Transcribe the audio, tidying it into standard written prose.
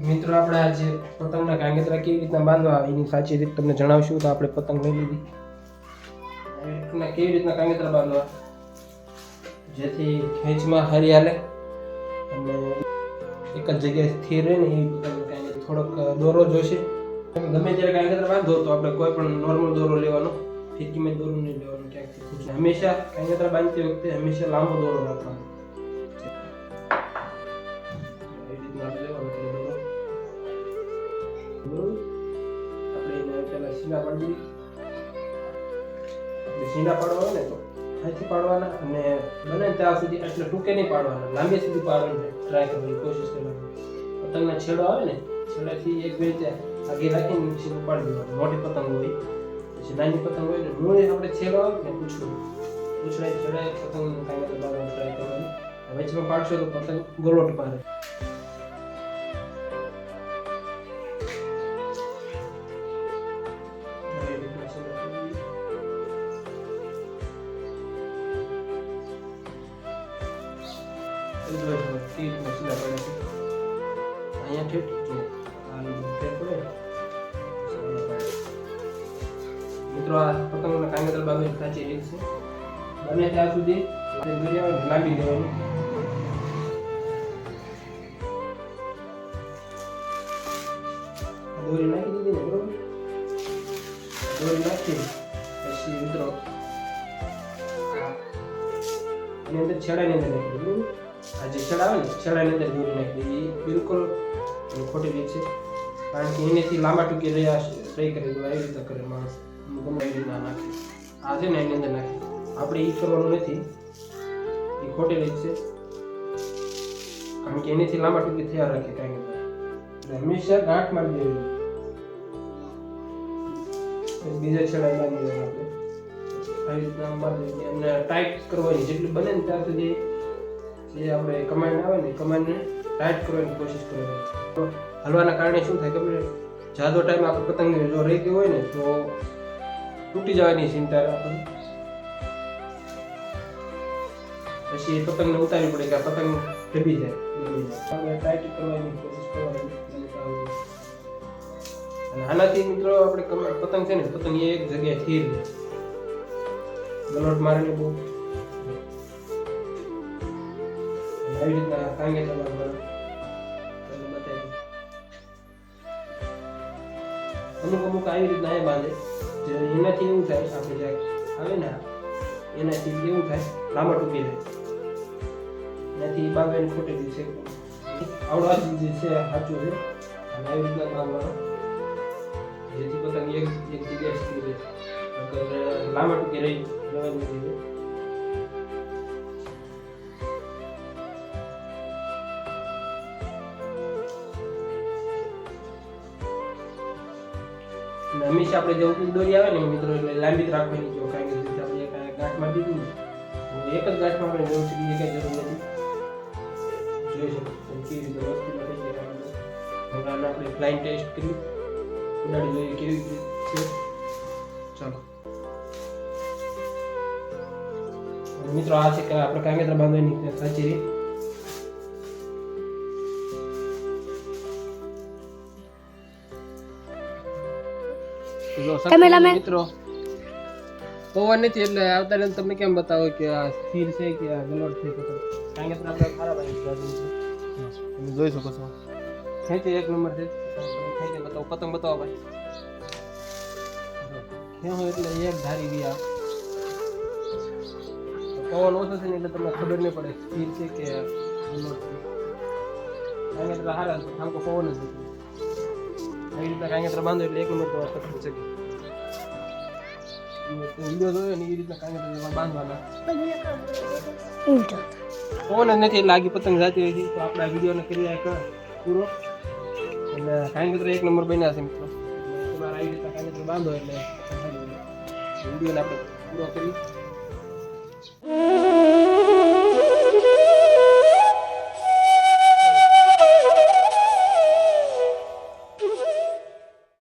મિત્રો આપણે આજે પતંગના કાંગેતરા કેવી રીતના બાંધવા એની સાચી રીત તમને જણાવશું. તો આપણે પતંગ લઈ લીધી. કેવી રીતના કાંગેતરા બાંધવા જેથી ખેંચમાં હારી હાલે અને એક જ જગ્યાએ સ્થિર રહે ને એ પતંગ. થોડોક દોરો જોશે. ગમે ત્યારે કાંગેતરા બાંધો તો આપણે કોઈ પણ નોર્મલ દોરો લેવાનો, ફિરકીમાં દોરો નહીં લેવાનો ક્યાંકથી ખૂંચે. હંમેશા કાંગેતરા બાંધતી વખતે હંમેશા લાંબો દોરો રાખવાનો. સીના પાડવા હોય ને તો અહીંથી પાડવાના અને બને ત્યાં સુધી એટલે ટૂંકે નહીં પાડવાના, લાંબી સુધી પાડવાની ટ્રાય કરવાની કોશિશ કરવાની. પતંગના છેડો આવે ને છેડાથી એક બે આગળ રાખીને નીચે પાડી દેવાનું. મોટી પતંગ હોય પછી નાની પતંગ હોય ને મૂળે આપણે છેડો આવે ને પૂછડાય છેડાય પતંગ કાંઈ બાંધવાની ટ્રાય કરવાની. વચમાં પાડશો તો પતંગ ગોલોટ પાડે. મિત્રો આ પતંગના કાંગેતરા બાંધવાની સાચી રીત છે. બને ત્યાં સુધી લાંબી લેવાની. દોરી નાખી દીધી ને બરોબર. દોરી નાખી પછી મિત્રો એની અંદર છેડાની અંદર નાખી દીધું. આ જે છેડા આવે ને છેડાની અંદર દોરી નાખી દીધી. એ બિલકુલ ખોટી રીત છે, કારણ કે એનેથી લાંબા ટૂંકી રહ્યા ટ્રાય કરે એવી રીતે કરે માણસ. ગમે એવી રીતના નાખે. આ છે ને એની અંદર નાખી. આપણે એ કરવાનું નથી, એ ખોટી રીત છે, કારણ કે એનેથી લાંબા ટૂંકી થયા રાખે કાંઈ એટલે હંમેશા ગાંઠ મારી દેવી. બીજા છેડા બાંધી દેવાના આપણે આવી રીતના બાંધી અને ટાઈટ કરવાની. જેટલી બને ને ત્યાં સુધી જે આપણે કમાઈને આવે ને કમાઈને ટાઈટ કરવાની કોશિશ કરવાની. હલવાના કારણે શું થાય ખબર? જાદો ટાઈમ આપણે પતંગ જો રહી ગયો હોય ને તો તૂટી જવાની ચિંતા આપણને. પછી પતંગને ઉતારવી પડે કે આ પતંગ ડૂબી જાય. આપણે ટાઈટ કરવાની કોશિશ કરવાની. અને આનાથી મિત્રો આપણે પતંગ છે ને પતંગ એક જગ્યાએ સ્થિર રહે. ગલોટ મારેલી બહુ આવી રીતના કાંગેતરા બાંધવાના બતાવી. અમુક આવી રીતના એ બાંધે જે એનાથી એવું થાય આપણે જ્યાં આવે ને એનાથી એવું થાય લાંબા ટૂંકી જાય. એનાથી બાંધવાની ખોટી રીત છે. આવડો આ જે છે સાચું છે. અને આવી રીતના બાંધવાનું જેથી પતંગ એક જગ્યાએ સ્થિર રહે. લાંબા ટૂંકી રહી જવાની નથી. હંમેશા આપણે જે ઉપલી દોરી આવે ને મિત્રો એટલે લાંબી જ રાખવાની. જો કારણ કે આપણે એક ગાંઠમાં દીધું ને એક જ ગાંઠમાં આપણે જરૂર છે, બીજી કઈ જરૂર નથી. જોઈ શકો કેવી રીતે વસ્તુમાં થઈ જાય. હવે આપણે ફ્લાઇંગ ટેસ્ટ કરી ઉડાડી જોઈએ કેવી રીતે છે. ચાલો મિત્રો આ છે કે આપણે કાંગેતરા બાંધવાની સાચી રીત. મિત્રો પવન નથી એટલે આવતા તમને કેમ બતાવો કે આ સ્થિર છે કે આ ગલોટ છે. કાંગેતરા આપણે ખરાબ આવી તમે જોઈ શકો છો. ખેંચી એક નંબર છે. ખેંચી બતાવો, પતંગ બતાવો ભાઈ. ખેંચો એટલે એક ધારી ગયા. પવન ઓછો છે ને એટલે તમને ખબર નહીં પડે સ્થિર છે કે ગલોટ છે. કાંગેતરા હારા છે, આમ તો પવન જ નથી. આવી રીતના કાંગેતરા બાંધો એટલે એક નંબર તો પતંગ છે. વિડીયો જોયો ને એ રીતના કાંગેતરા બાંધવાના. પવન જ નથી એટલે આગી પતંગ જાતી હોય છે. તો આપણે આ વિડીયોને કરી પૂરો એટલે કાંગેતરા એક નંબર બન્યા છે મિત્રો. તમારે આવી રીતના કાંગેતરા બાંધો એટલે વિડીયોને આપણે પૂરો કરી.